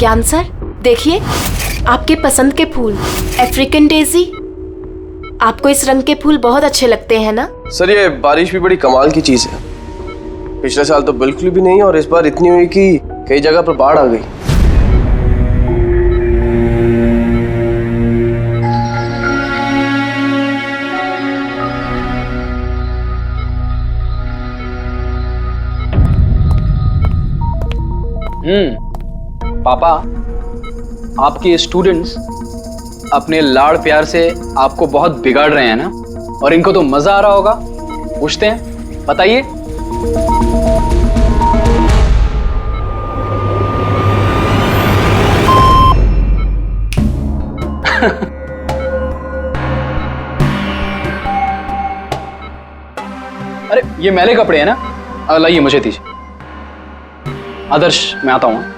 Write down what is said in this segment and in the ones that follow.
ज्ञान सर, देखिए आपके पसंद के फूल, अफ्रीकन डेजी। आपको इस रंग के फूल बहुत अच्छे लगते हैं ना? सर ये बारिश भी बड़ी कमाल की चीज है। पिछले साल तो बिल्कुल भी नहीं और इस बार इतनी हुई कि कई जगह पर बाढ़ आ गई। पापा, आपके स्टूडेंट्स अपने लाड़ प्यार से आपको बहुत बिगाड़ रहे हैं ना, और इनको तो मजा आ रहा होगा। पूछते हैं, बताइए। अरे ये मैले कपड़े हैं ना, लाइए मुझे दीजिए। आदर्श, मैं आता हूं।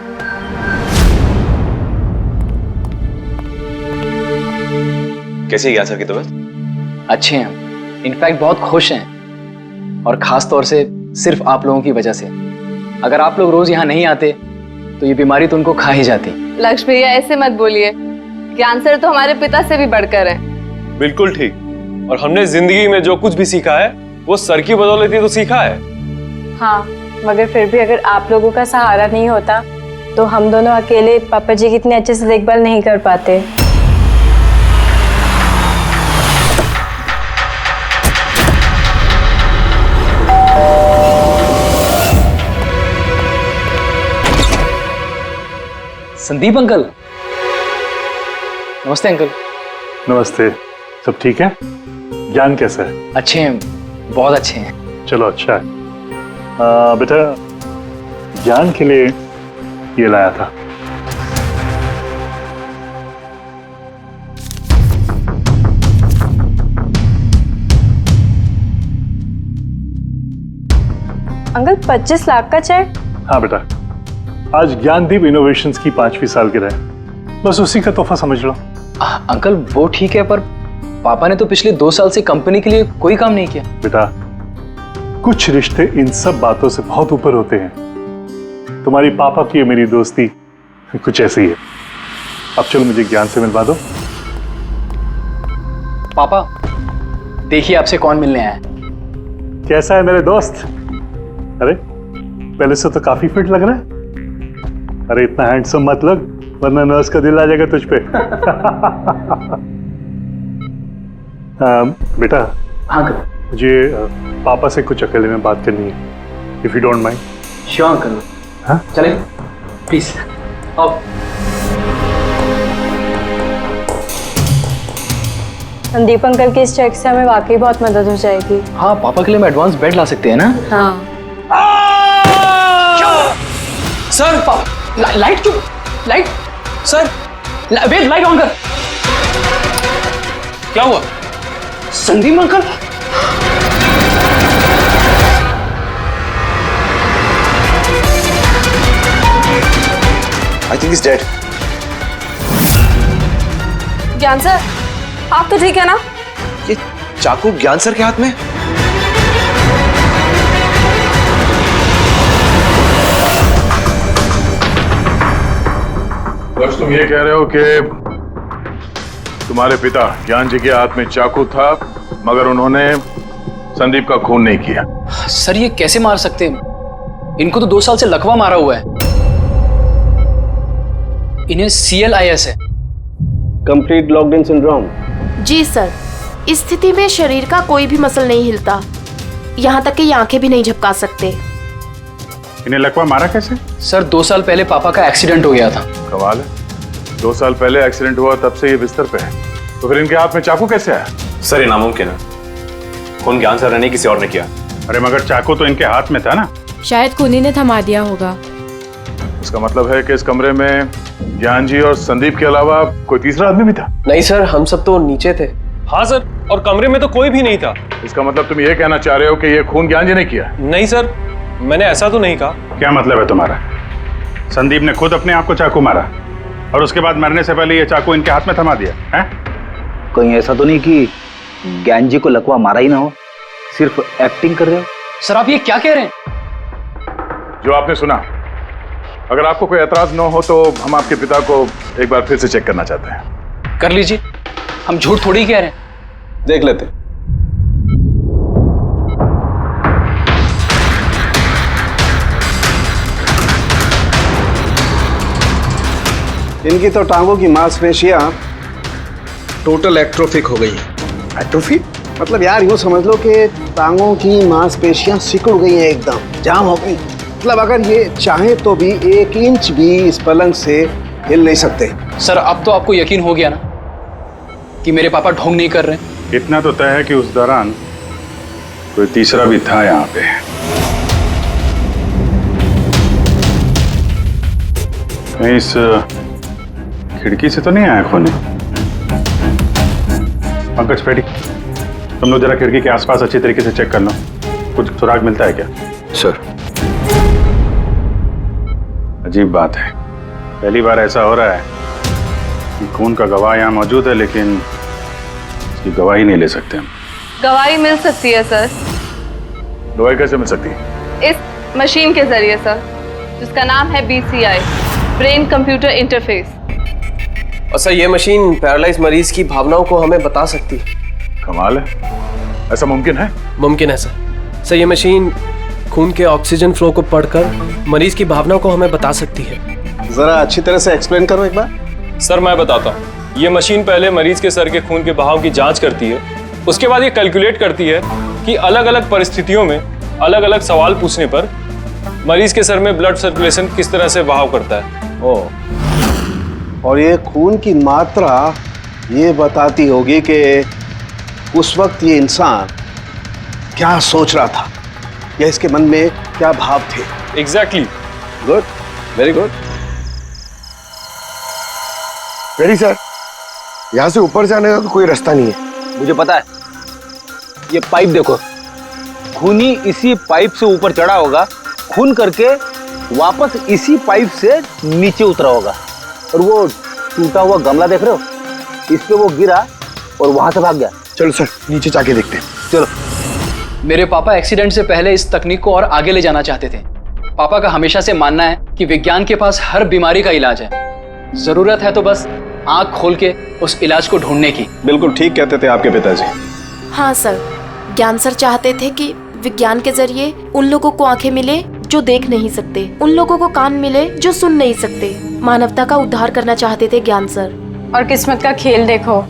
कैसी है ज्ञान सर की तबीयत? अच्छे हैं, इनफैक्ट बहुत खुश हैं, और खास तौर से सिर्फ आप लोगों की वजह से। अगर आप लोग रोज यहाँ नहीं आते तो ये बीमारी तो उनको खा ही जाती। लक्ष्मी भैया ऐसे मत बोलिए, ज्ञान सर तो हमारे पिता से भी बढ़कर हैं। बिल्कुल ठीक। और हमने जिंदगी में जो कुछ भी सीखा है वो सर की बदौलत ही तो सीखा है। हाँ, मगर फिर भी अगर आप लोगों का सहारा नहीं होता तो हम दोनों अकेले पापा जी की इतने अच्छे से देखभाल नहीं कर पाते। संदीप अंकल। नमस्ते अंकल। नमस्ते। सब ठीक है? ज्ञान कैसा है? अच्छे हैं, बहुत अच्छे हैं। चलो अच्छा है। बेटा, ज्ञान के लिए ये लाया था। अंकल 25 लाख का चेक? हाँ बेटा, आज ज्ञानदीप इनोवेशंस की 5वीं सालगिरह है, बस उसी का तोहफा समझ लो। अंकल वो ठीक है, पर पापा ने तो पिछले 2 साल से कंपनी के लिए कोई काम नहीं किया। बेटा, कुछ रिश्ते इन सब बातों से बहुत ऊपर होते हैं। तुम्हारी पापा की मेरी दोस्ती कुछ ऐसी है। अब चलो मुझे ज्ञान से मिलवा दो। पापा देखिए आपसे कौन मिलने आया है। कैसा है मेरे दोस्त? अरे पहले से तो काफी फिट लग रहा है। अरे इतना हैंडसम मत लग, वरना नर्स का दिल आ जाएगा तुझ पे। बेटा। हाँ अंकल। मुझे पापा से कुछ अकेले में बात करनी है, if you don't mind. Sure uncle. हाँ चले प्लीज आओ। संदीप अंकल के इस चेक से हमें वाकई बहुत मदद हो जाएगी। हाँ, पापा के लिए हम एडवांस बेड ला सकते हैं ना। हाँ। सर लाइट क्यों? Light sir, wait, light on कर। क्या हुआ? Sandeep uncle. I think is dead. Gyan sir, आप तो ठीक है ना? ये चाकू ज्ञान सर के हाथ में? बस तुम ये कह रहे हो कि तुम्हारे पिता ज्ञान जी के हाथ में चाकू था, मगर उन्होंने संदीप का खून नहीं किया। सर ये कैसे मार सकते हैं? इनको तो 2 साल से लकवा मारा हुआ है। इन्हें CLIS है, कंप्लीट लॉक्ड इन सिंड्रोम। जी सर, इस स्थिति में शरीर का कोई भी मसल नहीं हिलता, यहाँ तक कि आंखें भी नहीं झपका सकते। इन्हें लकवा मारा कैसे? सर 2 साल पहले पापा का एक्सीडेंट हो गया था। कमाल है, 2 साल पहले एक्सीडेंट हुआ तब से ये बिस्तर पे है, तो फिर इनके हाथ में चाकू कैसे आया? सर ये नामुमकिन है, खून ज्ञान सर ने किसी और ने किया। अरे मगर चाकू तो इनके हाथ में था ना। शायद कुनी ने थमा दिया होगा। इसका मतलब है कि इस कमरे में ज्ञान जी और संदीप के अलावा कोई तीसरा आदमी भी था? नहीं सर, हम सब तो नीचे थे। हाँ सर, और कमरे में तो कोई भी नहीं था। इसका मतलब तुम ये कहना चाह रहे हो कि ये खून ज्ञान जी ने किया? नहीं सर, मैंने ऐसा तो नहीं कहा। क्या मतलब है तुम्हारा? संदीप ने खुद अपने आप को चाकू मारा और उसके बाद मरने से पहले ये चाकू इनके हाथ में थमा दिया है? कहीं ऐसा तो नहीं कि ज्ञान जी को लकवा मारा ही ना हो, सिर्फ एक्टिंग कर रहे हो? सर आप ये क्या कह रहे हैं? जो आपने सुना अगर आपको कोई एतराज न हो तो हम आपके पिता को एक बार फिर से चेक करना चाहते हैं। कर लीजिए, हम झूठ थोड़ी कह रहे हैं। देख लेते हैं। इनकी तो टांगों की मांसपेशियां टोटल एट्रोफिक हो गई हैं। एट्रोफिक मतलब यार यूँ समझ लो कि टांगों की मांसपेशियां सिकुड़ गई हैं, एकदम जाम हो गई। मतलब अगर ये चाहे तो भी 1 इंच भी इस पलंग से हिल नहीं सकते। सर अब तो आपको यकीन हो गया ना कि मेरे पापा ढोंग नहीं कर रहे? इतना तो तय है कि उस दौरान कोई तीसरा भी था यहाँ पे। कहीं इस खिड़की से तो नहीं आया खून? पंकज पेटी, तुम लोग जरा खिड़की के आसपास अच्छी तरीके से चेक कर लो, कुछ सुराग मिलता है क्या? सर अजीब बात है, पहली बार ऐसा हो रहा है कि खून का गवाह यहाँ मौजूद है लेकिन इसकी गवाही नहीं ले सकते हम। गवाही मिल सकती है सर, गवाही कैसे मिल सकती है? इस मशीन के जरिए सर, जिसका नाम है BCI, ब्रेन कंप्यूटर इंटरफेस। और सर ये मशीन पैरालाइज मरीज की भावनाओं को हमें बता सकती है। कमाल है, ऐसा मुमकिन है? मुमकिन है सर। सर ये मशीन खून के ऑक्सीजन फ्लो को पढ़कर मरीज की भावनाओं को हमें बता सकती है। जरा अच्छी तरह से एक्सप्लेन करो एक बार। सर मैं बताता हूँ। ये मशीन पहले मरीज के सर के खून के बहाव की जांच करती है, उसके बाद ये कैलकुलेट करती है कि अलग अलग परिस्थितियों में अलग अलग सवाल पूछने पर मरीज के सर में ब्लड सर्कुलेशन किस तरह से बहाव करता है। और ये खून की मात्रा ये बताती होगी कि उस वक्त ये इंसान क्या सोच रहा था या इसके मन में क्या भाव थे। Exactly. Good, very good. Ready sir, यहाँ से ऊपर जाने का तो कोई रास्ता नहीं है। मुझे पता है, ये पाइप देखो, खूनी इसी पाइप से ऊपर चढ़ा होगा, खून करके वापस इसी पाइप से नीचे उतरा होगा। और वो टूटा हुआ गमला देख रहे हो, इस पे वो गिरा और वहां से भाग गया। चलो सर नीचे जाके देखते हैं। चलो। मेरे पापा एक्सीडेंट से पहले इस तकनीक को और आगे ले जाना चाहते थे। पापा का हमेशा से मानना है कि विज्ञान के पास हर बीमारी का इलाज है, जरूरत है तो बस आंख खोल के उस इलाज को ढूंढने की। बिल्कुल ठीक कहते थे आपके पिताजी। हाँ सर, ज्ञान सर चाहते थे कि विज्ञान के जरिए उन लोगों को आंखें मिले जो देख नहीं सकते, उन लोगों को कान मिले जो सुन नहीं सकते। मानवता का उद्धार करना चाहते थे ज्ञान सर। और किस्मत का खेल देखो,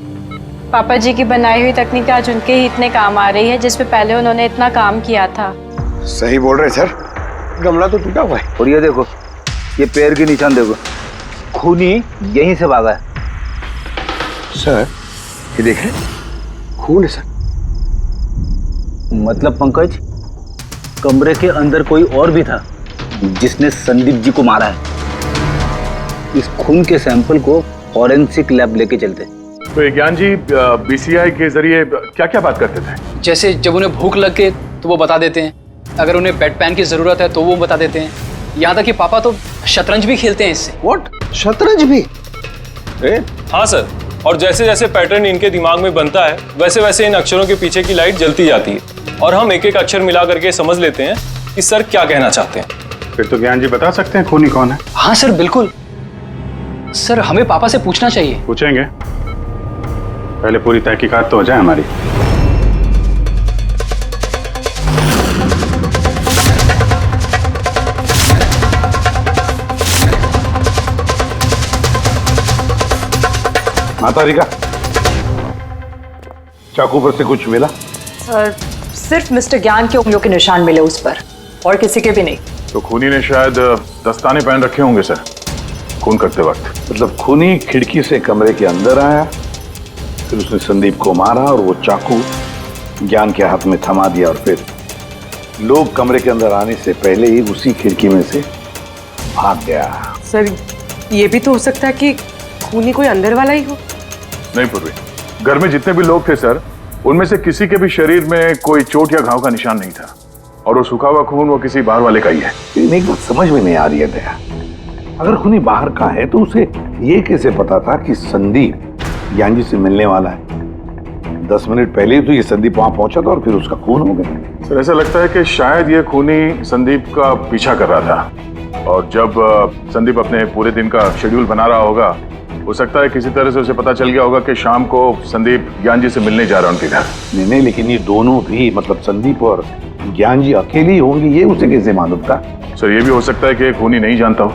पापा जी की बनाई हुई तकनीक आज उनके ही इतने काम आ रही है जिसपे पहले उन्होंने इतना काम किया था। सही बोल रहे सर, गमला तो टूटा हुआ है। और ये देखो, ये पैर के निशान देखो, खूनी यहीं से भागा है। सर ये देखें, खून है सर। मतलब पंकज, कमरे के अंदर कोई और भी था जिसने संदीप जी को मारा है। इस खून के सैंपल को फॉरेंसिक लैब लेके चलते। तो ज्ञान जी BCI के जरिए क्या क्या बात करते थे? जैसे जब उन्हें भूख लग के तो वो बता देते हैं, अगर उन्हें बेड पैन की जरूरत है तो वो बता देते हैं। यहाँ तक कि पापा तो शतरंज भी खेलते हैं इससे। व्हाट, शतरंज भी? हाँ सर, और जैसे जैसे पैटर्न इनके दिमाग में बनता है वैसे वैसे इन अक्षरों के पीछे की लाइट जलती जाती है और हम एक एक अक्षर मिला करके समझ लेते हैं कि सर क्या कहना चाहते हैं। फिर तो ज्ञान जी बता सकते हैं खूनी कौन है? हाँ सर बिल्कुल। सर हमें पापा से पूछना चाहिए। पूछेंगे, पहले पूरी तहकीकात तो हो जाए हमारी। माता रिका, चाकू पर से कुछ मिला? सर सिर्फ मिस्टर ज्ञान के उंगलियों के निशान मिले उस पर, और किसी के भी नहीं। तो खूनी ने शायद दस्ताने पहन रखे होंगे सर खून करते वक्त। मतलब खूनी खिड़की से कमरे के अंदर आया, फिर उसने संदीप को मारा और वो चाकू ज्ञान के हाथ में थमा दिया और फिर लोग कमरे के अंदर आने से पहले ही उसी खिड़की में से भाग गया। सर ये भी तो हो सकता है कि खूनी कोई अंदर वाला ही हो। नहीं पूर्वी, घर में जितने भी लोग थे सर, उनमें से किसी के भी शरीर में कोई चोट या घाव का निशान नहीं था, और वो सूखा हुआ खून वो किसी बाहर वाले का ही है। लेकिन एक बात समझ में नहीं आ रही है दया, अगर खूनी बाहर का है तो उसे ये कैसे पता था कि संदीप ज्ञान जी से मिलने वाला है? 10 मिनट पहले ही तो ये संदीप वहां पहुंचा था और फिर उसका खून हो गया। सर ऐसा लगता है कि शायद ये खूनी संदीप का पीछा कर रहा था और जब संदीप अपने पूरे दिन का शेड्यूल बना रहा होगा, हो सकता है किसी तरह से उसे पता चल गया होगा कि शाम को संदीप ज्ञान जी से मिलने जा रहा है उनके घर। नहीं नहीं, लेकिन ये दोनों भी, मतलब संदीप और ज्ञान जी अकेले ही होंगे, ये उसे कैसे मालूम था? सर ये भी हो सकता है कि खूनी नहीं जानता हो,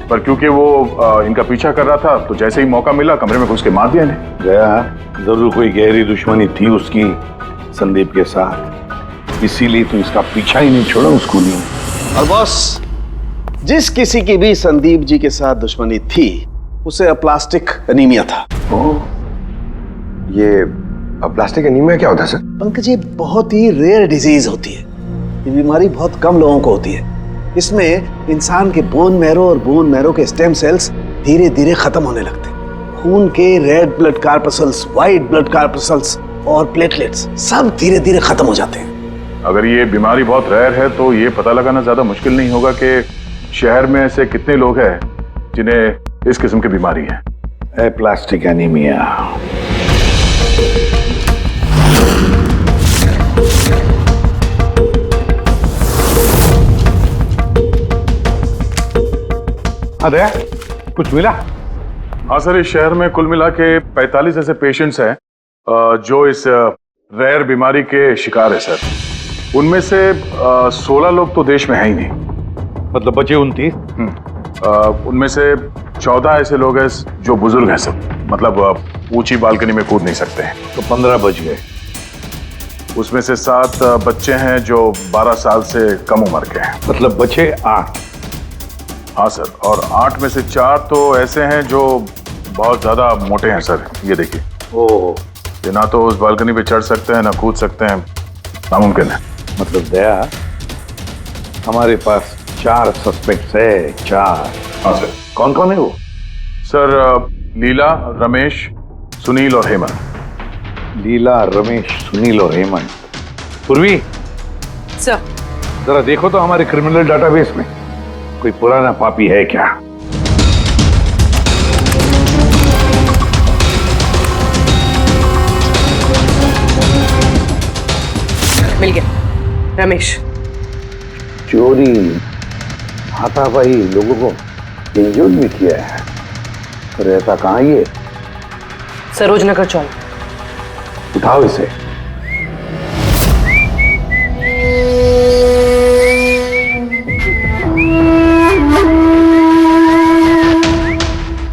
पर क्योंकि वो इनका पीछा कर रहा था तो जैसे ही मौका मिला कमरे में घुस के मार दिया इन्हें। गया जरूर कोई गहरी दुश्मनी थी उसकी संदीप के साथ, इसीलिए तो इसका पीछा ही नहीं छोड़ा उस खूनी ने। और बॉस, जिस किसी की भी संदीप जी के साथ दुश्मनी थी उसे प्लास्टिक एनीमिया था। ये प्लास्टिक एनीमिया क्या होता है सर? पंकज, ये बहुत ही रेयर डिजीज होती है। ये बीमारी बहुत कम लोगों को होती है। इसमें इंसान के बोन मैरो और बोन मैरो के स्टेम सेल्स धीरे धीरे खत्म होने लगते हैं। खून के red blood corpuscles, white blood corpuscles और प्लेटलेट्स सब धीरे धीरे खत्म हो जाते हैं। अगर ये बीमारी बहुत रेयर है तो ये पता लगाना ज्यादा मुश्किल नहीं होगा कि शहर में ऐसे कितने लोग हैं जिन्हें इस किस्म की बीमारी है। Plastic anaemia. अरे कुछ मिला? हाँ सर, इस शहर में कुल मिला के 45 ऐसे पेशेंट्स हैं जो इस रेयर बीमारी के शिकार है सर। उनमें से 16 लोग तो देश में है ही नहीं, मतलब बचे 29। उनमें से 14 ऐसे लोग हैं जो बुजुर्ग हैं सर, मतलब ऊंची बालकनी में कूद नहीं सकते हैं। तो 15 बच गए। उसमें से 7 बच्चे हैं जो 12 साल से कम उम्र के हैं, मतलब बचे 8। हाँ सर, और 8 में से 4 तो ऐसे हैं जो बहुत ज्यादा मोटे हैं सर। ये देखिए, ये ना तो उस बालकनी पे चढ़ सकते हैं ना कूद सकते हैं, नामुमकिन है। मतलब दया, हमारे पास 4 सस्पेक्ट्स है। 4? हाँ सर। कौन कौन है वो? सर लीला, रमेश, सुनील और हेमंत। लीला, रमेश, सुनील और हेमंत। पूर्वी सर, जरा देखो तो हमारे क्रिमिनल डाटाबेस में कोई पुराना पापी है क्या? मिल गया रमेश। चोरी, हाथापाई, लोगों को इंजर्ड भी किया है। रहता कहाँ ये? सरोजनगर चौक। उठाओ इसे।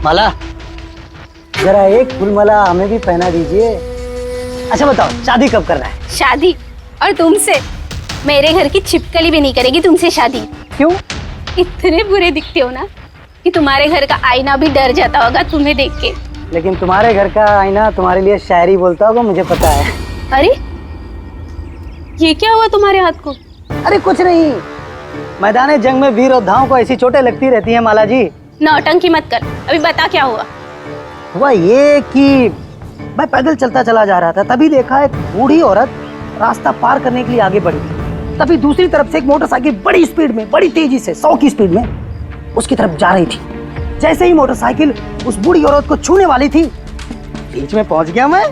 माला, जरा एक फूल माला हमें भी पहना दीजिए। अच्छा बताओ, शादी कब करना है? शादी? और तुमसे? मेरे घर की छिपकली भी नहीं करेगी तुमसे शादी। क्यों? इतने बुरे दिखते हो ना कि तुम्हारे घर का आईना भी डर जाता होगा तुम्हें देख के। लेकिन तुम्हारे घर का आईना तुम्हारे लिए शायरी बोलता होगा, मुझे पता है। अरे ये क्या हुआ तुम्हारे हाथ को? अरे कुछ नहीं, मैदान जंग में वीर योद्धाओं को ऐसी चोटें लगती रहती हैं माला जी। नौटंकी मत कर, अभी बता क्या हुआ। हुआ ये कि मैं पैदल चलता चला जा रहा था, तभी देखा एक बूढ़ी औरत रास्ता पार करने के लिए आगे बढ़ी। तभी दूसरी तरफ से एक मोटरसाइकिल बड़ी स्पीड में, बड़ी तेजी से 100 की स्पीड में उसकी तरफ जा रही थी। जैसे ही मोटरसाइकिल उस बूढ़ी औरत को छूने वाली थी, बीच में पहुंच गया मैं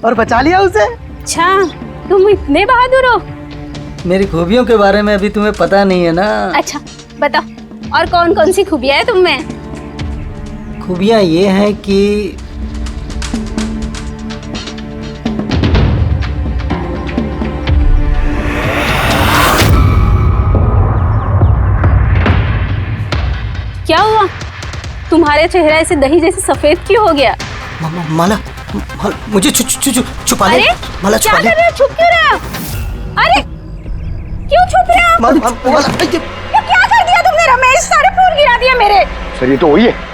और बचा लिया उसे। अच्छा, तुम इतने बहादुर हो। मेरी खूबियों के बारे में अभी तुम्हें पता नहीं है ना। अच्छा बताओ, और कौन कौन सी खूबियां है तुम में? खूबियां ये हैं कि क्या हुआ? तुम्हारे चेहरा ऐसे दही जैसे सफेद क्यों हो गया? माला, मुझे छुपा ले। अरे माला, क्या कर रहे हो? छुप क्यों रहे हो? अरे क्यों छुप रहे हो? ये क्या कर दिया तुमने? रमेश, सारे फूल गिरा दिया मेरे। सर ये तो वही है।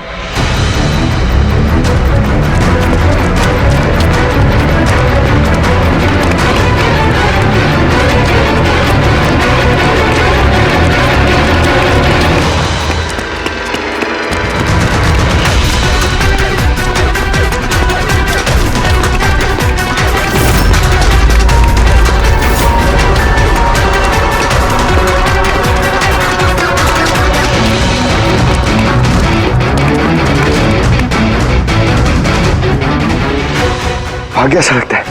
भाग गया सा लगता है।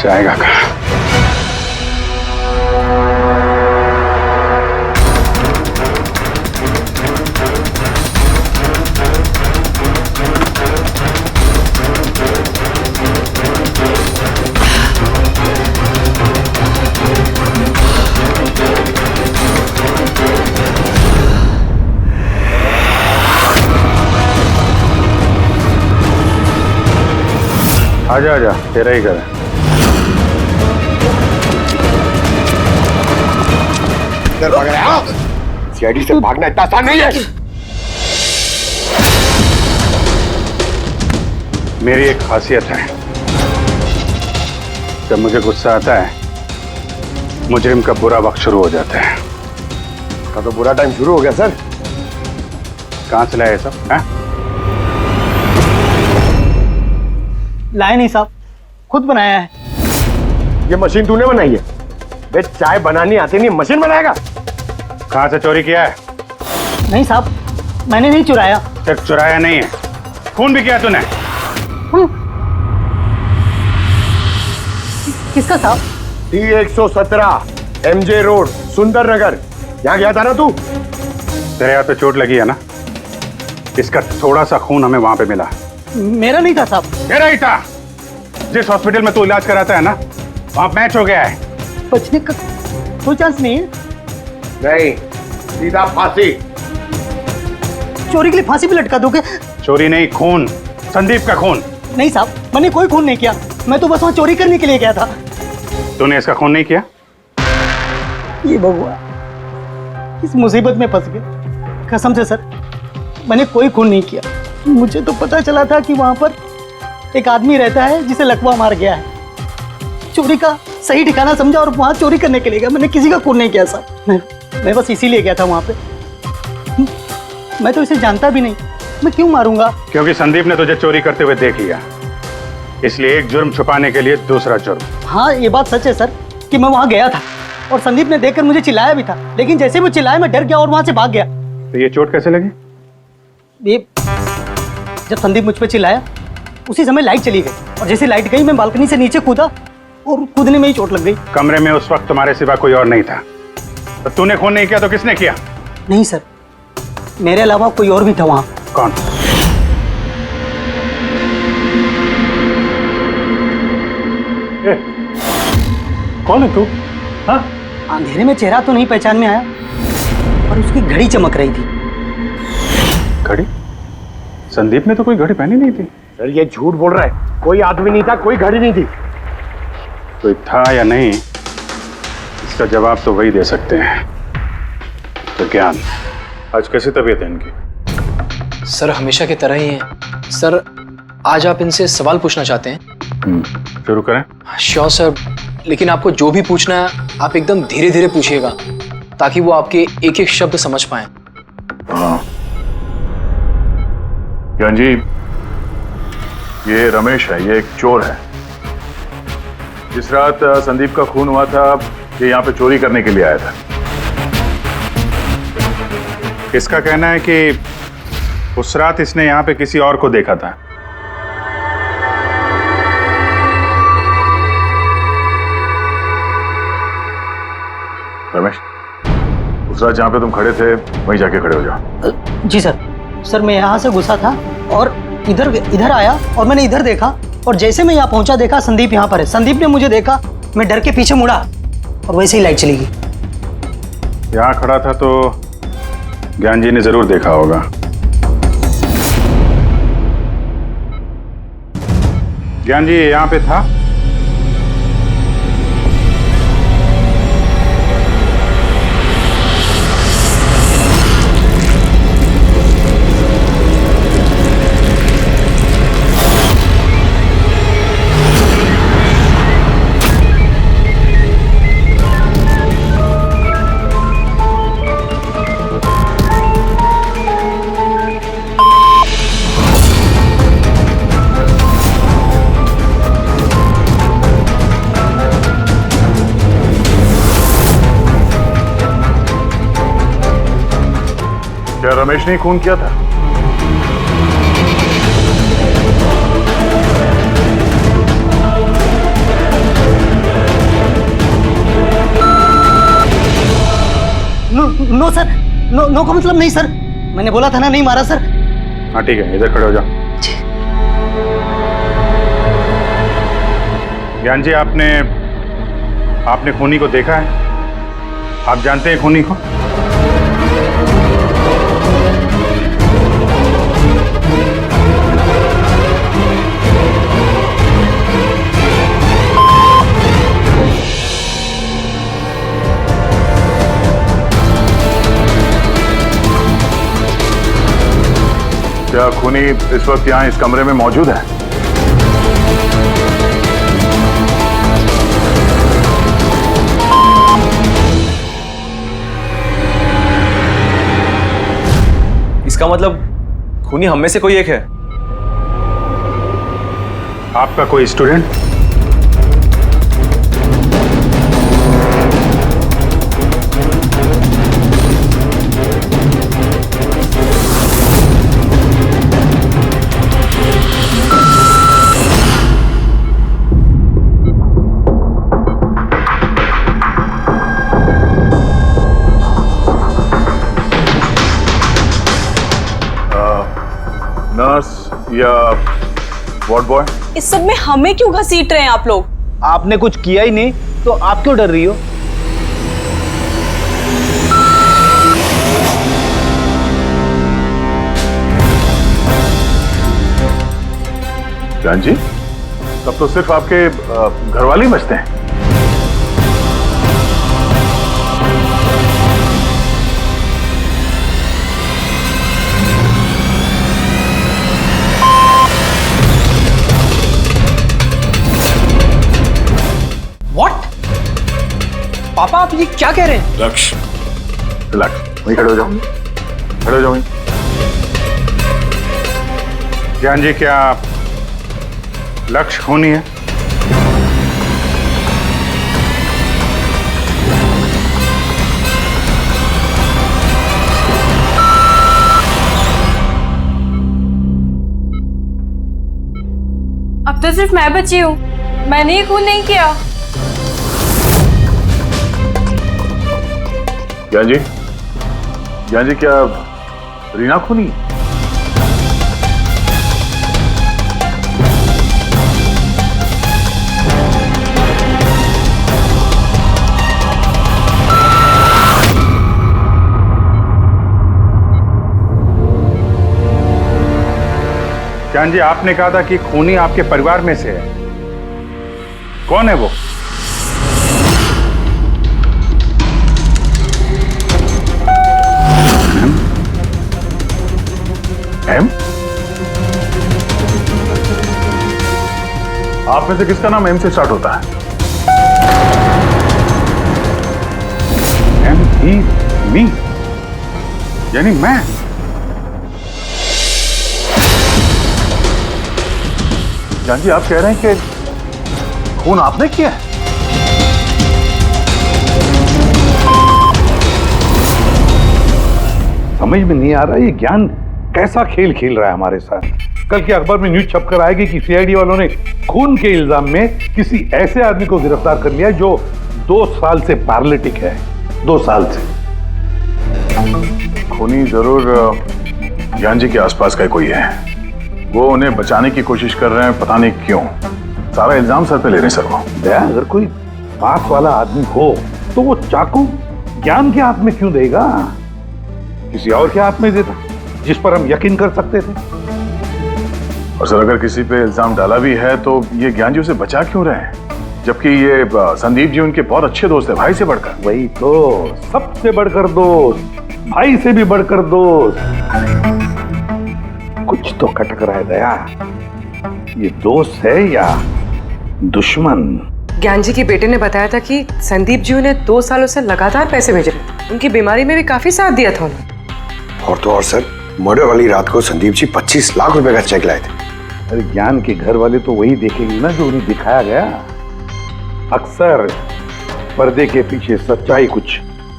जाएगा कहाँ? आजा आजा, तेरा ही घर है। इधर भाग रहा है? सीआईडी से भागना इतना आसान नहीं है। मेरी एक खासियत है, जब मुझे गुस्सा आता है मुजरिम का बुरा वक्त शुरू हो जाता है। का तो बुरा टाइम शुरू हो गया सर। कहाँ से लाया ये सब? हैं? लाए नहीं साहब, खुद बनाया है। ये मशीन तूने बनाई है? बे चाय बनानी आती नहीं, मशीन बनाएगा? कहाँ से चोरी किया है? नहीं साहब, मैंने नहीं चुराया। सिर्फ चुराया नहीं है, खून भी किया तूने। किसका साहब? T117 MJ रोड सुंदर नगर, यहाँ गया था ना तू? तेरे हाथ पे चोट लगी है ना, इसका थोड़ा सा खून हमें वहां पे मिला। मेरा नहीं था साहब। तेरा ही था। जिस हॉस्पिटल में तू इलाज कराता है ना, वहां मैच हो गया है। बचने का कोई चांस नहीं है? नहीं, सीधा फांसी। चोरी के लिए फांसी भी लटका दोगे? चोरी नहीं, खून, संदीप का खून। नहीं साहब, मैंने कोई खून नहीं किया, मैं तो बस वहां चोरी करने के लिए गया था। तूने इसका खून नहीं किया? ये भगवान, इस मुसीबत में फंस गए। कसम से सर, मैंने कोई खून नहीं किया। मुझे तो पता चला था कि वहां पर एक आदमी रहता है जिसे लकवा मार गया है। चोरी का सही ठिकाना समझा और वहां चोरी करने के लिए गया। मैंने किसी का खून नहीं किया साहब, मैं बस इसीलिए गया था वहां पे। मैं तो इसे जानता भी नहीं, मैं क्यों मारूंगा? क्योंकि संदीप ने तुझे चोरी करते हुए देख लिया, इसलिए एक जुर्म छुपाने के लिए दूसरा जुर्म। हाँ, ये बात सच है सर कि मैं वहां गया था और संदीप ने देखकर मुझे चिल्लाया भी था, लेकिन जैसे वो चिल्लाया मैं डर गया और वहां से भाग गया। तो ये चोट कैसे लगी? ये जब संदीप मुझ पर चिल्लाया उसी समय लाइट चली गई और जैसे लाइट गई मैं बालकनी से नीचे कूदा और कूदने में ही चोट लग गई। कमरे में उस वक्त तुम्हारे सिवा कोई और नहीं था, तो तूने खून नहीं किया तो किसने किया? नहीं सर, मेरे अलावा कोई और भी था वहां। कौन? कौन है तू? हाँ? अंधेरे में चेहरा तो नहीं पहचान में आया, पर उसकी घड़ी चमक रही थी। घड़ी? संदीप ने तो कोई घड़ी पहनी नहीं थी। सर ये झूठ बोल रहा है, कोई आदमी नहीं था, कोई घड़ी नहीं थी। कोई था या नहीं, इसका जवाब तो वही दे सकते हैं। तो ज्ञान, आज कैसी तबीयत है इनकी? सर हमेशा की तरह ही है। सर आज आप इनसे सवाल पूछना चाहते हैं? शुरू करें। श्योर सर, लेकिन आपको जो भी पूछना है आप एकदम धीरे धीरे पूछिएगा ताकि वो आपके एक एक शब्द समझ पाए। हाँ ज्ञान जी, ये रमेश है, ये एक चोर है। जिस रात संदीप का खून हुआ था ये यहाँ पे चोरी करने के लिए आया था। इसका कहना है कि उस रात इसने यहाँ पे किसी और को देखा था। रमेश, उस रात जहाँ पे तुम खड़े थे वहीं जाके खड़े हो जाओ। जी सर। सर मैं यहाँ से घुसा था और इधर आया और मैंने इधर देखा और जैसे मैं यहाँ पहुंचा देखा संदीप यहाँ पर है। संदीप ने मुझे देखा, मैं डर के पीछे मुड़ा और वैसे ही लाइट चली गई। यहाँ खड़ा था तो ज्ञान जी ने जरूर देखा होगा। ज्ञान जी यहाँ पे था? क्या रमेश ने खून किया था? नो सर, नो का मतलब नहीं सर, मैंने बोला था ना नहीं मारा सर। हाँ ठीक है, इधर खड़े हो जाओ। ज्ञान जी, आपने खूनी को देखा है? आप जानते हैं खूनी को? खूनी इस वक्त यहाँ इस कमरे में मौजूद है? इसका मतलब खूनी हम में से कोई एक है। आपका कोई स्टूडेंट? नर्स या वार्ड बॉय? इस सब में हमें क्यों घसीट रहे हैं आप लोग? आपने कुछ किया ही नहीं तो आप क्यों डर रही हो? ज्ञान जी, तब तो सिर्फ आपके घर वाले ही बचते हैं। पापा आप ये क्या कह रहे हैं? लक्ष्य, रिलैक्स, वहीं खड़े हो जाओ, खड़े हो जाओ वहीं। ज्ञान जी, क्या लक्ष्य खूनी है? अब तो सिर्फ मैं बची हूँ, मैंने ही खून नहीं किया। ज्ञान जी, ज्ञान जी, क्या रीना खूनी? ज्ञान जी, आपने कहा था कि खूनी आपके परिवार में से है। कौन है वो? एम? आप में से किसका नाम एम से स्टार्ट होता है? एम ही मी, यानी मैं। जान जी, आप कह रहे हैं कि खून आपने किया है? समझ में नहीं आ रहा ये ज्ञान कैसा खेल खेल रहा है हमारे साथ। कल के अखबार में न्यूज छपकर आएगी कि सीआईडी वालों ने खून के इल्जाम में किसी ऐसे आदमी को गिरफ्तार कर लिया जो 2 साल से पैरालिटिक है। 2 साल से। खूनी जरूर ज्ञान जी के आसपास का कोई है। वो उन्हें बचाने की कोशिश कर रहे हैं, पता नहीं क्यों। सारा इल्जाम सर पे ले रहे हैं सर वो। अगर कोई पास वाला आदमी हो तो वो चाकू ज्ञान के हाथ में क्यों देगा? किसी और के हाथ में देता जिस पर हम यकीन कर सकते थे। और सर, अगर किसी पे इल्जाम डाला भी है तो ये ज्ञान जी उसे बचा क्यों रहे हैं? जबकि ये संदीप जी उनके बहुत अच्छे दोस्त है, भाई से बढ़कर। वही तो, सबसे बढ़कर दोस्त, भाई से भी बढ़कर दोस्त। कुछ तो खटक रहा है दया, ये दोस्त है या दुश्मन? ज्ञान जी के बेटे ने बताया था कि संदीप जी उन्हें 2 सालों से लगातार पैसे भेज रहे थे। उनकी बीमारी में भी काफी साथ दिया था उन्होंने। और तो और सर, मर्डर वाली रात को संदीप जी 25 लाख रुपए का चेक लाए थे। अरे ज्ञान के घर वाले तो वही देखेंगे ना जो उन्हें दिखाया गया। अक्सर पर्दे के पीछे सच्चाई कुछ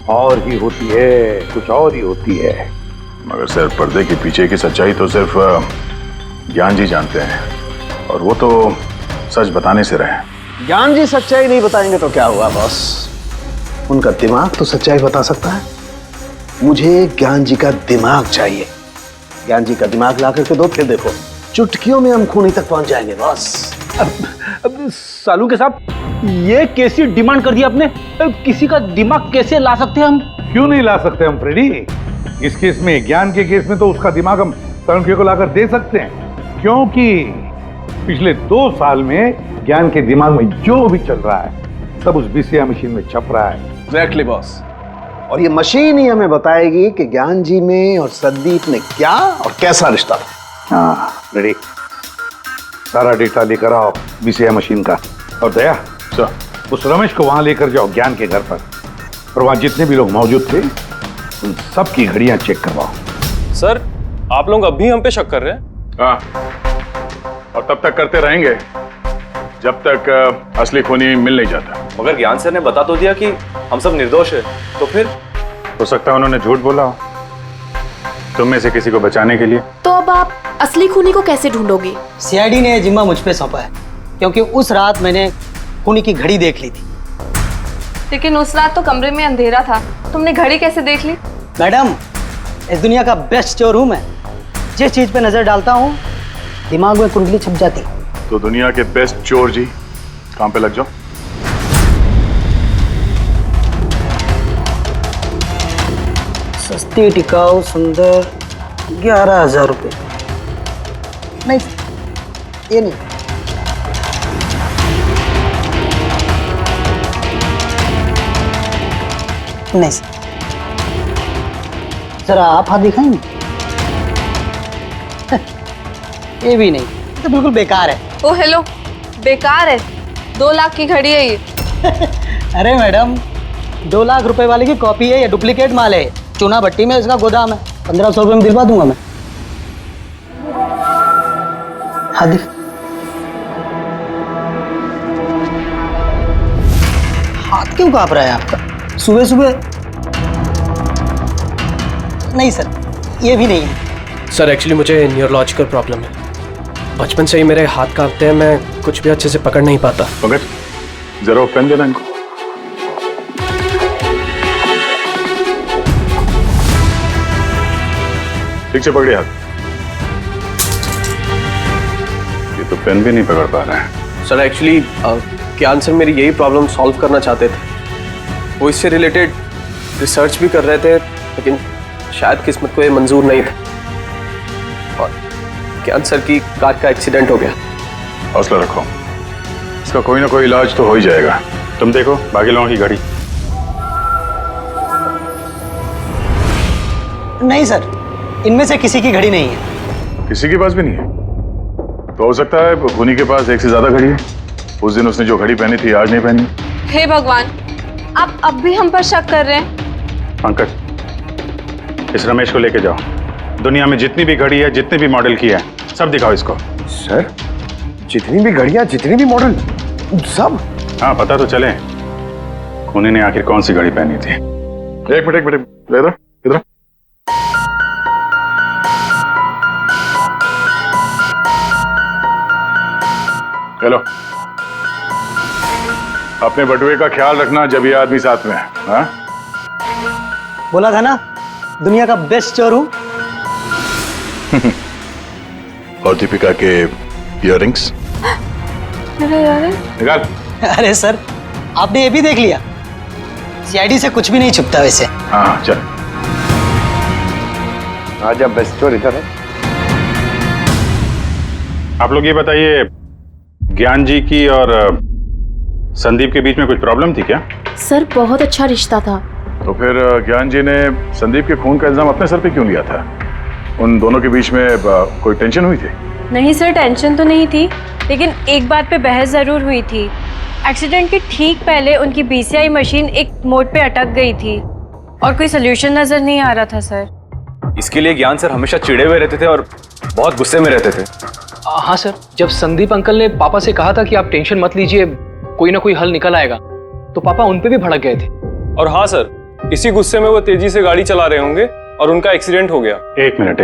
और ही होती है, कुछ और ही होती है। मगर सर, पर्दे के पीछे की सच्चाई तो सिर्फ ज्ञान जी जानते हैं, और वो तो सच बताने से रहे। ज्ञान जी सच्चाई नहीं बताएंगे तो क्या हुआ बॉस? उनका दिमाग तो सच्चाई बता सकता है। मुझे ज्ञान जी का दिमाग चाहिए। ज्ञान जी का दिमाग ला करके दो, फिर देखो चुटकियों में हम खूनी तक पहुंच जाएंगे बॉस। अब सालू के साहब, ये कैसी डिमांड कर दी आपने? किसी का दिमाग कैसे ला सकते हैं हम? क्यों नहीं ला सकते हम फ्रेडी? इस केस में, ज्ञान के केस में तो उसका दिमाग हम तरुण को लाकर दे सकते हैं, क्योंकि पिछले 2 साल में ज्ञान के दिमाग में जो भी चल रहा है सब उस बीसीआर मशीन में छप रहा है। Exactly boss. और ये मशीन ही हमें बताएगी कि ज्ञान जी में और संदीप में क्या और कैसा रिश्ता था। हाँ रेडी, सारा डेटा लेकर आओ बीसीआई मशीन का। और दया सर, उस रमेश को वहां लेकर जाओ ज्ञान के घर पर, और वहां जितने भी लोग मौजूद थे उन सब की घड़ियां चेक करवाओ। सर, आप लोग अब भी हम पे शक कर रहे हैं? हाँ, और तब तक करते रहेंगे जब तक असली खूनी मिल नहीं जाता। मगर ज्ञान सर ने बता तो दिया कि हम सब निर्दोष है, तो फिर? हो सकता है उन्होंने झूठ बोला हो तुम में से किसी को बचाने के लिए। तो अब आप असली खूनी को कैसे ढूंढोगे? सीआईडी ने जिम्मा मुझ पे सौंपा है, क्योंकि उस रात मैंने खूनी की घड़ी देख ली थी। लेकिन उस रात तो कमरे में अंधेरा था, तुमने घड़ी कैसे देख ली? मैडम, इस दुनिया का बेस्ट चोर हूं मैं। जिस चीज पे नजर डालता हूं दिमाग में कुंडली छप जाती। तो दुनिया के बेस्ट चोर जी, काम पे लग जाओ। सस्ती टिकाऊ सुंदर 11,000 रुपये। नहीं, ये नहीं। नहीं जरा आप हाथ दिखाएंगे? ये भी नहीं, ये तो बिल्कुल बेकार है। ओ हेलो, बेकार है? 2 लाख की घड़ी है ये। अरे मैडम, 2 लाख रुपए वाले की कॉपी है, ये डुप्लीकेट माल है। चूना भट्टी में इसका गोदाम है, 1500 रुपये में दिलवा दूंगा मैं। हाथ दिख। हाथ क्यों कांप रहा है आपका सुबह सुबह? नहीं सर, ये भी नहीं है। सर एक्चुअली मुझे न्यूरोलॉजिकल प्रॉब्लम है, बचपन से ही मेरे हाथ कांपते हैं, मैं कुछ भी अच्छे से पकड़ नहीं पाता। पंकज, जरा पेन देना इनको। ठीक से पकड़िए हाथ। ये तो पेन भी नहीं पकड़ पा रहा है। सर एक्चुअली ज्ञान सर मेरी यही प्रॉब्लम सॉल्व करना चाहते थे। वो इससे रिलेटेड रिसर्च भी कर रहे थे, लेकिन शायद किस्मत को ये मंजूर नहीं था और ज्ञान सर की कार का एक्सीडेंट हो गया। हौसला रखो, इसका कोई ना कोई इलाज तो हो ही जाएगा। तुम देखो बाकी लोगों की घड़ी। नहीं सर, इनमें से किसी की घड़ी नहीं है। किसी के पास भी नहीं है? तो हो सकता है खूनी के पास एक से ज्यादा घड़ी है। उस दिन उसने जो घड़ी पहनी थी आज नहीं पहनी। हे भगवान, आप अब भी हम पर शक कर रहे हैं? पंकज, इस रमेश को लेके जाओ। दुनिया में जितनी भी घड़ी है, जितने भी मॉडल की है, सब दिखाओ इसको। सर, जितनी भी घड़ियां, जितने भी मॉडल, सब? हाँ, पता तो चले खूनी ने आखिर कौन सी घड़ी पहनी थी। एक मिनट इधर इधर। हेलो, अपने बटुए का ख्याल रखना जब ये आदमी साथ में है। हाँ? बोला था ना, दुनिया का बेस्ट चोर हूं। और दीपिका के इयररिंग्स निकाल। अरे सर, आपने ये भी देख लिया? सीआईडी से कुछ भी नहीं छुपता वैसे। हाँ चल। आज अब बेस्ट चोर इधर है। आप लोग ये बताइए, ज्ञान जी की और संदीप के बीच में कुछ प्रॉब्लम थी क्या? सर बहुत अच्छा रिश्ता था। तो फिर ज्ञान जी ने संदीप के खून का इल्जाम अपने सर पे क्यों लिया था? उन दोनों के बीच में कोई टेंशन हुई थी? नहीं सर, टेंशन तो नहीं थी, लेकिन एक बात पे बहस जरूर हुई थी। एक्सीडेंट के ठीक पहले उनकी बीसीआई मशीन एक मोड़ पे अटक गई थी और कोई सोल्यूशन नजर नहीं आ रहा था सर। इसके लिए ज्ञान सर हमेशा चिढ़े हुए रहते थे और बहुत गुस्से में रहते थे। हाँ सर, जब संदीप अंकल ने पापा से कहा था कि आप टेंशन मत लीजिए, कोई ना कोई हल निकल आएगा, तो पापा उन पे भी भड़क गए थे। और हाँ सर, इसी गुस्से में वो तेजी से गाड़ी चला रहे होंगे और उनका एक्सीडेंट हो गया। एक मिनट।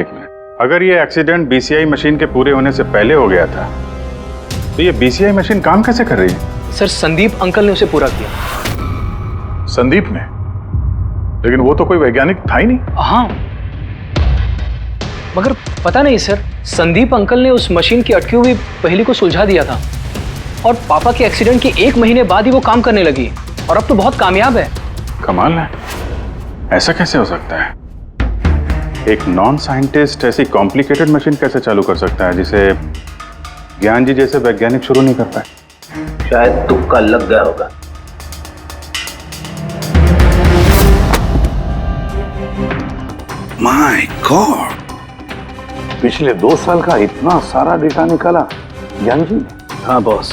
अगर ये एक्सीडेंट बीसीआई मशीन के पूरे होने से पहले हो गया था, तो ये बीसीआई मशीन काम कैसे कर रही है? सर, संदीप अंकल ने उसे पूरा किया। संदीप ने? लेकिन वो तो कोई वैज्ञानिक था ही नहीं। हाँ, मगर पता नहीं सर, संदीप अंकल ने उस मशीन की अटकी हुई पहेली को सुलझा दिया था और पापा के एक्सीडेंट के 1 महीने बाद ही वो काम करने लगी और अब तो बहुत कामयाब है। कमाल है, ऐसा कैसे हो सकता है? एक नॉन साइंटिस्ट ऐसी कॉम्प्लिकेटेड मशीन कैसे चालू कर सकता है जिसे ज्ञान जी जैसे वैज्ञानिक शुरू नहीं कर पाए? शायद तुक्का लग गया होगा। माय गॉड, पिछले 2 साल का इतना सारा डेटा निकाला ज्ञान जी? हाँ बॉस,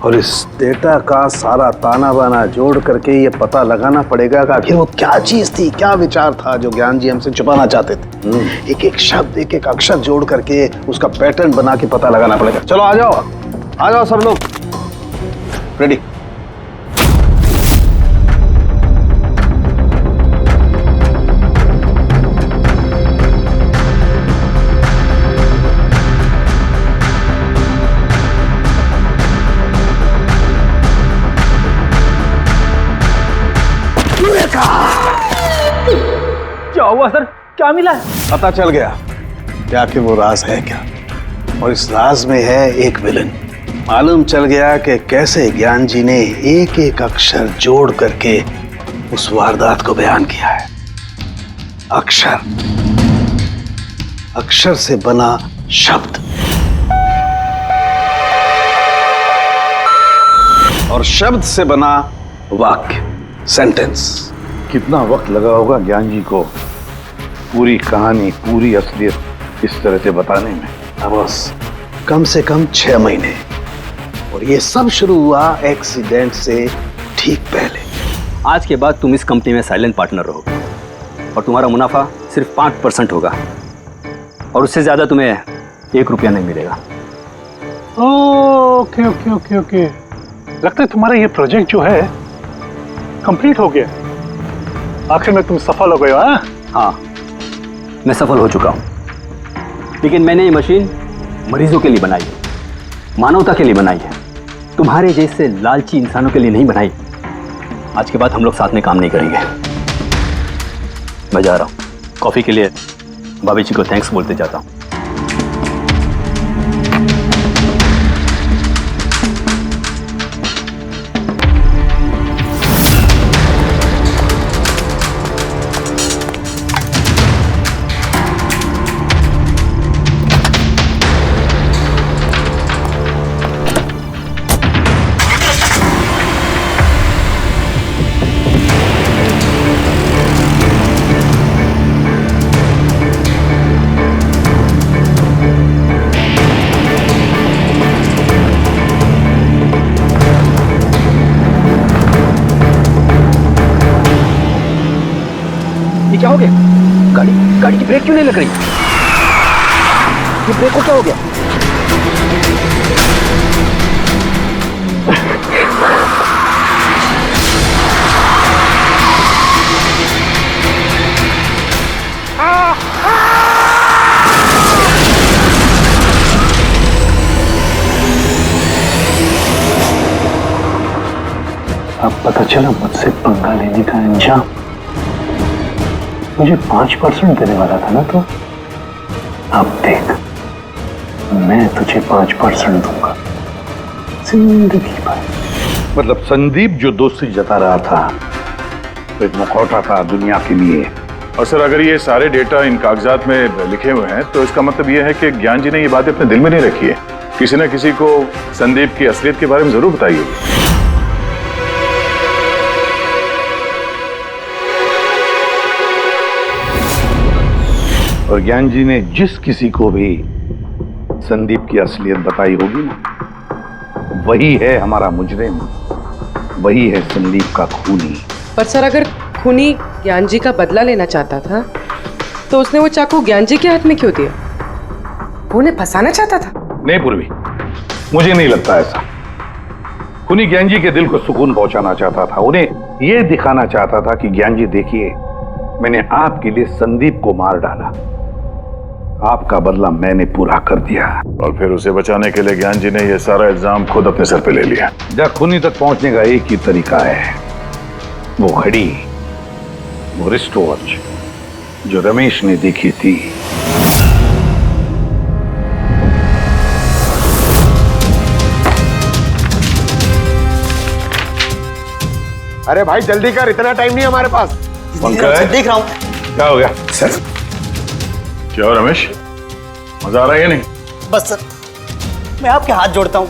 और इस डेटा का सारा ताना बाना जोड़ करके ये पता लगाना पड़ेगा कि आखिर वो क्या चीज थी, क्या विचार था जो ज्ञान जी हमसे छुपाना चाहते थे। एक एक शब्द, एक एक अक्षर जोड़ करके उसका पैटर्न बना के पता लगाना पड़ेगा। चलो आ जाओ सब लोग, रेडी। क्या हुआ सर? क्या मिला है? पता चल गया कि आखिर वो राज है क्या, और इस राज में है एक विलन। मालूम चल गया कि कैसे ज्ञान जी ने एक एक अक्षर जोड़ करके उस वारदात को बयान किया है। अक्षर से बना शब्द और शब्द से बना वाक्य, सेंटेंस। कितना वक्त लगा होगा ज्ञान जी को पूरी कहानी, पूरी असलियत इस तरह से बताने में? बस कम से कम 6 महीने, और ये सब शुरू हुआ एक्सीडेंट से ठीक पहले। आज के बाद तुम इस कंपनी में साइलेंट पार्टनर रहोगे और तुम्हारा मुनाफा सिर्फ 5% होगा, और उससे ज्यादा तुम्हें 1 रुपया नहीं मिलेगा। ओके ओके ओके ओके, लगता है तुम्हारा ये प्रोजेक्ट जो है कंप्लीट हो गया। आखिर में तुम सफल हो गए हो। हाँ, मैं सफल हो चुका हूँ, लेकिन मैंने ये मशीन मरीजों के लिए बनाई है, मानवता के लिए बनाई है, तुम्हारे जैसे लालची इंसानों के लिए नहीं बनाई। आज के बाद हम लोग साथ में काम नहीं करेंगे। मैं जा रहा हूँ, कॉफी के लिए भाभी जी को थैंक्स बोलते जाता हूँ। क्या हो गया? गाड़ी की ब्रेक क्यों नहीं लग रही? ये ब्रेक को क्या हो गया? अब पता चला मुझसे पंगा लेने का अंजाम। मुझे 5% देने वाला था ना, तो अब देख, मैं तुझे 5% दूंगा जिंदगी भर। मतलब संदीप जो दोस्ती जता रहा था तो एक मुखौटा था दुनिया के लिए। और सर, अगर ये सारे डेटा इन कागजात में लिखे हुए हैं तो इसका मतलब ये है कि ज्ञान जी ने ये बातें अपने दिल में नहीं रखी है। किसी न किसी को संदीप की असलियत के बारे में जरूर बताई होगी। और ज्ञान जी ने जिस किसी को भी संदीप की असलियत बताई होगी ना, वही है हमारा मुजरिम, वही है संदीप का खूनी। पर सर, अगर खूनी ज्ञान जी का बदला लेना चाहता था तो उसने वो चाकू ज्ञान जी के हाथ में क्यों दिया? वो उन्हें फंसाना चाहता था? नहीं पूर्वी, मुझे नहीं लगता ऐसा। खूनी ज्ञान जी के दिल को सुकून पहुंचाना चाहता था, उन्हें यह दिखाना चाहता था कि ज्ञान जी देखिए, मैंने आपके लिए संदीप को मार डाला, आपका बदला मैंने पूरा कर दिया। और फिर उसे बचाने के लिए ज्ञान जी ने यह सारा इल्जाम खुद अपने सर पे ले लिया। जब खूनी तक पहुंचने का एक ही तरीका है, वो घड़ी, वो रिस्ट वॉच जो रमेश ने देखी थी। अरे भाई जल्दी कर, इतना टाइम नहीं हमारे पास। देख रहा हूं। क्या हो गया सर? क्या हो रमेश, मजा आ रहा है या नहीं? बस सर, मैं आपके हाथ जोड़ता हूँ,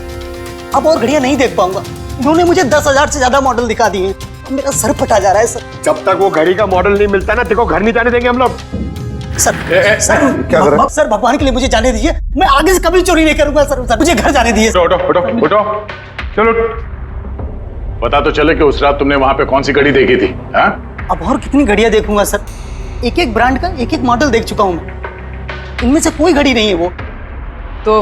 अब और घड़ियां नहीं देख पाऊंगा। इन्होंने मुझे 10,000 से ज्यादा मॉडल दिखा दिए हैं, मेरा सर फटा जा रहा है सर। जब तक वो घड़ी का मॉडल नहीं मिलता ना, देखो घर नहीं जाने देंगे हम लोग। सर क्या कर रहा है? सर भगवान के लिए मुझे जाने दीजिए, मैं आगे से कभी चोरी नहीं करूंगा सर, मुझे घर जाने दीजिए। उठो उठो उठो उठो, चलो पता तो चले कि उस रात तुमने वहां पे कौन सी घड़ी देखी थी? हाँ? अब और कितनी घड़ियां देखूंगा सर, एक एक ब्रांड का एक एक मॉडल देख चुका हूं मैं, इनमें से कोई घड़ी नहीं है वो। तो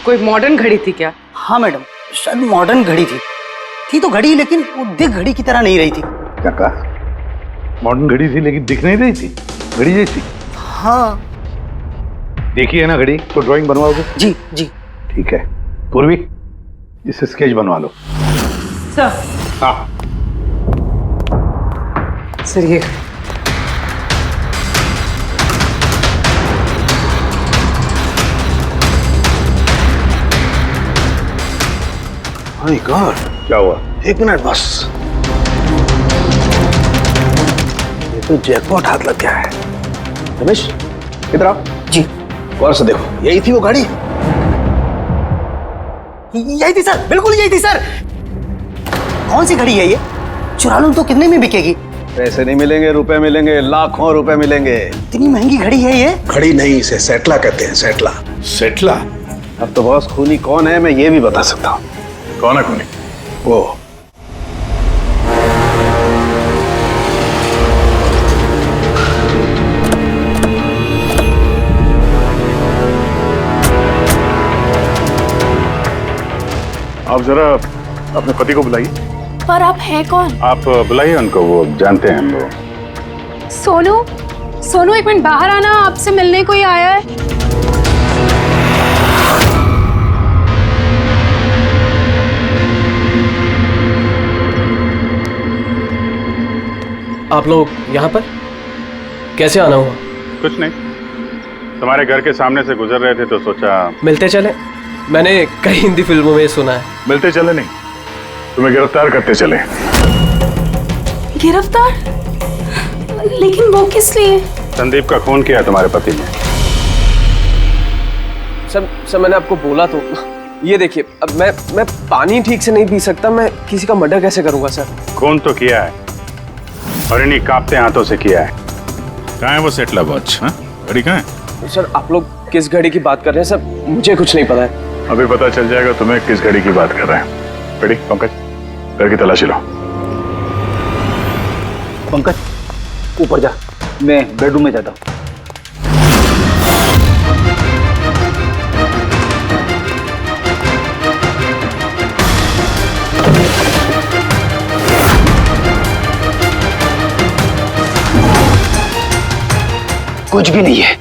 कोई मॉडर्न घड़ी थी क्या? हाँ मैडम, शायद मॉडर्न घड़ी थी तो घड़ी, लेकिन वो दिख घड़ी की तरह नहीं रही थी। क्या कहा? मॉडर्न घड़ी थी लेकिन दिख नहीं रही थी, घड़ी जैसी? हाँ। देखी है ना घड़ी, तो ड्राइंग बनवाओगे? जी जी। ठीक है पूर्वी, इसे स्केच बनवा लो। सर। हाँ सर ये माय गॉड, क्या हुआ? 1 मिनट बस, ये तो जैकपॉट हाथ लग गया है। रमेश इधर आओ। जी। गौर से देखो, यही थी वो गाड़ी? यही थी सर, बिल्कुल यही थी सर। कौन सी घड़ी है ये? चुरा लूं तो कितने में बिकेगी? पैसे नहीं मिलेंगे, रुपए मिलेंगे, लाखों रुपए मिलेंगे। इतनी महंगी घड़ी है ये? घड़ी नहीं, इसे सेटला कहते हैं, सेटला। सेटला? अब तो बॉस खूनी कौन है मैं ये भी बता सकता हूँ। कौन है खूनी? वो आप जरा अपने पति को बुलाइए। पर आप हैं कौन? आप बुलाइए उनको, वो जानते हैं हम लोग। सोनू, सोनू एक मिनट बाहर आना, आपसे मिलने कोई आया है। आप लोग यहाँ पर कैसे आना हुआ? कुछ नहीं, तुम्हारे घर के सामने से गुजर रहे थे तो सोचा मिलते चले। मैंने कई हिंदी फिल्मों में सुना है। मिलते चले नहीं, तुम्हें गिरफ्तार करते चले। गिरफ्तार? लेकिन वो किस लिए? संदीप का खून किया तुम्हारे पति ने। सर मैंने आपको बोला तो, ये देखिए, अब मैं पानी ठीक से नहीं पी सकता, मैं किसी का मर्डर कैसे करूंगा सर? खून तो किया है और इन्हीं कांपते हाथों से किया है। कहाँ है वो सेटला वॉच? घड़ी कहाँ है? सर आप लोग किस घड़ी की बात कर रहे हैं सर? मुझे कुछ नहीं पता है। अभी पता चल जाएगा तुम्हें किस घड़ी की बात कर रहे हैं। घड़ी पंकज, घर की तलाशी लो। पंकज ऊपर जा, मैं बेडरूम में जाता हूँ। कुछ भी नहीं है।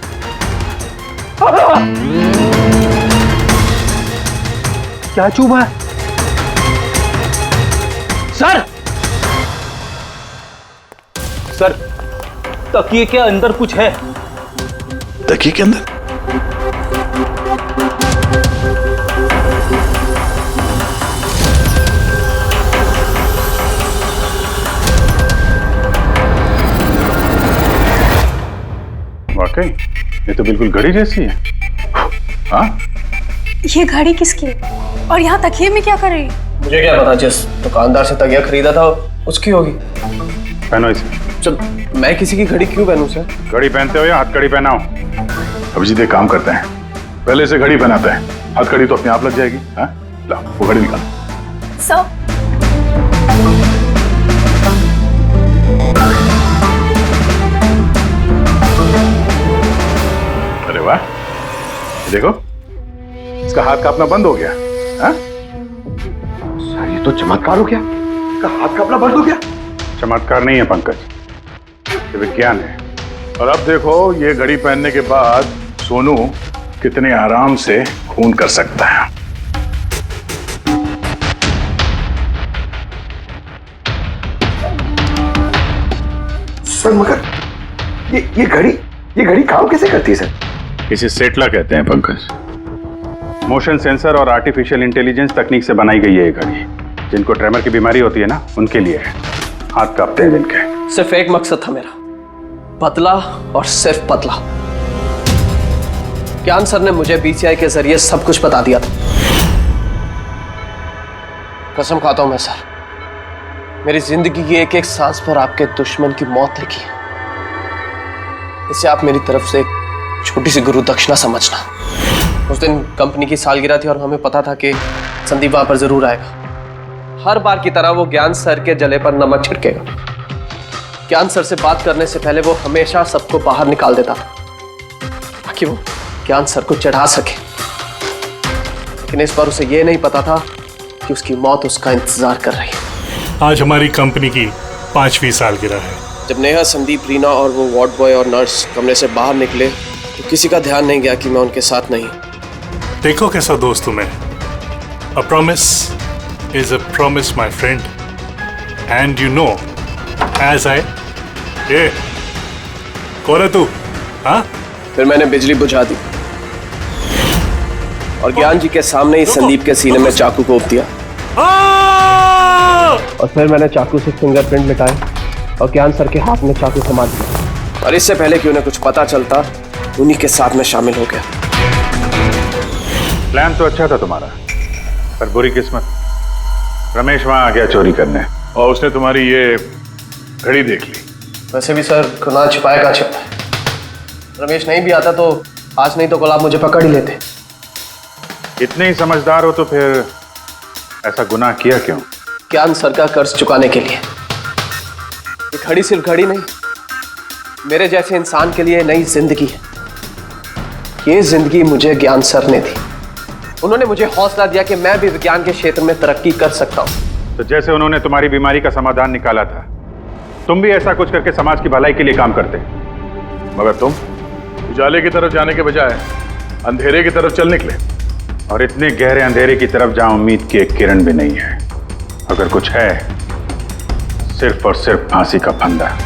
क्या चुभा? सर, सर तकिए के अंदर कुछ है। तकिए के अंदर? वाकई ये तो बिल्कुल घड़ी जैसी है। हाँ? ये घड़ी किसकी है? और यहाँ तकिए में क्या कर रही है? मुझे क्या पता, जिस दुकानदार से तकिया खरीदा था उसकी होगी। पहनो इसे। सर मैं किसी की घड़ी क्यों पहनूं सर? घड़ी पहनते हो या हथकड़ी पहनाओ? अभिजीत एक काम करते हैं, पहले से घड़ी पहनाते हैं, हथकड़ी तो अपने आप लग जाएगी। हाँ? ला वो घड़ी निकाल। सर अरे वाह, देखो इसका हाथ कांपना बंद हो गया। हाँ? सर ये तो चमत्कार हो गया, इसका हाथ कांपना बंद हो गया। चमत्कार नहीं है पंकज, ये विज्ञान है। और अब देखो ये घड़ी पहनने के बाद सोनू कितने आराम से खून कर सकता है। सर मगर ये घड़ी काम कैसे करती है सर? इसे सेटला कहते हैं पंकज। मोशन सेंसर और आर्टिफिशियल इंटेलिजेंस तकनीक से बनाई गई है ये घड़ी। जिनको ट्रेमर की बीमारी होती है ना, उनके लिए है। हाथ कांपते हैं जिनके। सिर्फ एक मकसद था मेरा, पतला और सिर्फ पतला। ज्ञान सर ने मुझे बीसीआई के जरिए सब कुछ बता दिया था। कसम खाता हूं मैं सर, मेरी जिंदगी की एक एक सांस पर आपके दुश्मन की मौत लिखी है। इसे आप मेरी तरफ से एक छोटी सी गुरु दक्षिणा समझना। उस दिन कंपनी की सालगिरह थी और हमें पता था कि संदीप वहां पर जरूर आएगा। हर बार की तरह वो ज्ञान सर के जले पर नमक छिड़केगा। ज्ञान सर से बात करने से पहले वो हमेशा सबको बाहर निकाल देता था ताकि वो ज्ञान सर को चढ़ा सके। लेकिन इस बार उसे ये नहीं पता था कि उसकी मौत उसका इंतजार कर रही है। आज हमारी कंपनी की 5वीं सालगिरह है। जब नेहा, संदीप, रीना और वो वार्ड बॉय और नर्स कमरे से बाहर निकले तो किसी का ध्यान नहीं गया कि मैं उनके साथ नहीं। देखो कैसा दोस्त हूं मैं। A promise is a promise, my friend. And you know, as I... कौन है तू? हाँ? फिर मैंने बिजली बुझा दी और ज्ञान जी के सामने ही संदीप के सीने में चाकू घोंप दिया। और फिर मैंने चाकू से फिंगरप्रिंट मिटाए और ज्ञान सर के हाथ में चाकू थमा दिया। और इससे पहले कि उन्हें कुछ पता चलता, उन्हीं के साथ में शामिल हो गया। प्लान तो अच्छा था तुम्हारा, पर बुरी किस्मत, रमेश वहां आ गया चोरी करने और उसने तुम्हारी ये घड़ी देख ली। वैसे भी सर, गुनाह छिपाए का छिपता है। रमेश नहीं भी आता तो आज नहीं तो कल आप मुझे पकड़ ही लेते। इतने ही समझदार हो तो फिर ऐसा गुनाह किया क्यों? ज्ञान सर का कर्ज चुकाने के लिए। ये घड़ी सिर्फ घड़ी नहीं, मेरे जैसे इंसान के लिए नई जिंदगी है। ये जिंदगी मुझे ज्ञान सर ने दी। उन्होंने मुझे हौसला दिया कि मैं भी विज्ञान के क्षेत्र में तरक्की कर सकता हूं। तो जैसे उन्होंने तुम्हारी बीमारी का समाधान निकाला था, तुम भी ऐसा कुछ करके समाज की भलाई के लिए काम करते। मगर तुम उजाले की तरफ जाने के बजाय अंधेरे की तरफ चल निकले, और इतने गहरे अंधेरे की तरफ जहां उम्मीद की एक किरण भी नहीं है। अगर कुछ है, सिर्फ और सिर्फ फांसी का फंदा।